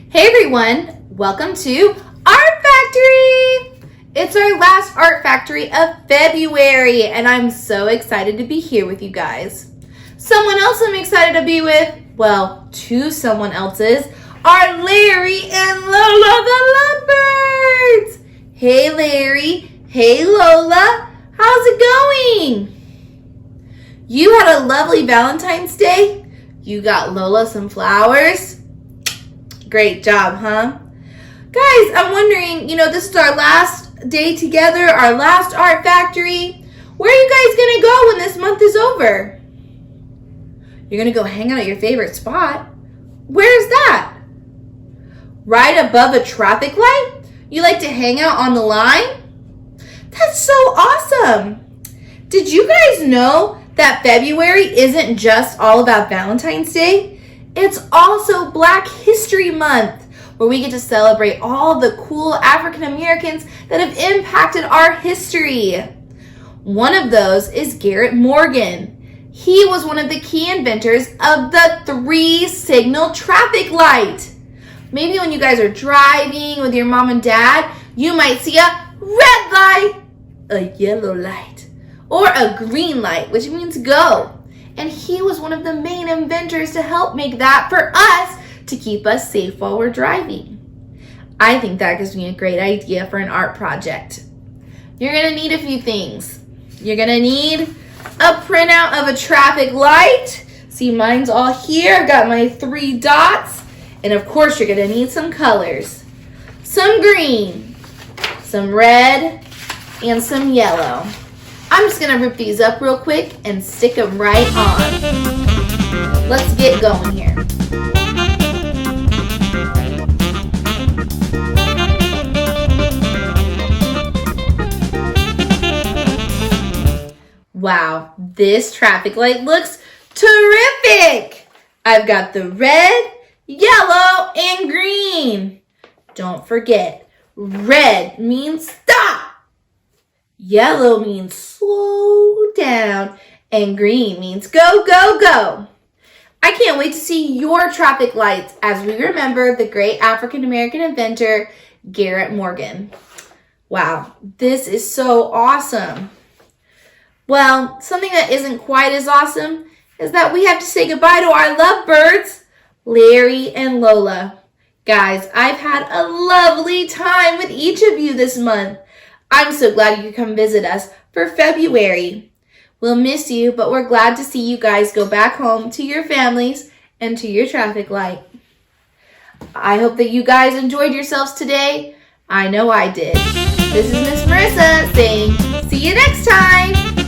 Hey everyone, welcome to Art Factory! It's our last Art Factory of February and I'm so excited to be here with you guys. Someone else I'm excited to be with, well, two someone else's, are Larry and Lola the Lovebirds! Hey Larry, hey Lola, how's it going? You had a lovely Valentine's Day? You got Lola some flowers? Great job, huh? Guys, I'm wondering, this is our last day together, our last Art Factory. Where are you guys going to go when this month is over? You're going to go hang out at your favorite spot. Where's that? Right above a traffic light? You like to hang out on the line? That's so awesome. Did you guys know that February isn't just all about Valentine's Day? It's also Black History Month, where we get to celebrate all the cool African Americans that have impacted our history. One of those is Garrett Morgan. He was one of the key inventors of the 3-signal traffic light. Maybe when you guys are driving with your mom and dad, you might see a red light, a yellow light, or a green light, which means go. And he was one of the main inventors to help make that for us to keep us safe while we're driving. I think that gives me a great idea for an art project. You're going to need a few things. You're going to need a printout of a traffic light. See, mine's all here. I've got my 3 dots. And of course, you're going to need some colors. Some green, some red, and some yellow. I'm just going to rip these up real quick and stick them right on. Let's get going here. Wow, this traffic light looks terrific! I've got the red, yellow, and green. Don't forget, red means stop. Yellow means slow down, and green means go, go, go. I can't wait to see your traffic lights as we remember the great African American inventor, Garrett Morgan. Wow, this is so awesome. Well, something that isn't quite as awesome is that we have to say goodbye to our lovebirds, Larry and Lola. Guys, I've had a lovely time with each of you this month. I'm so glad you could come visit us for February. We'll miss you, but we're glad to see you guys go back home to your families and to your traffic light. I hope that you guys enjoyed yourselves today. I know I did. This is Miss Marissa saying, see you next time.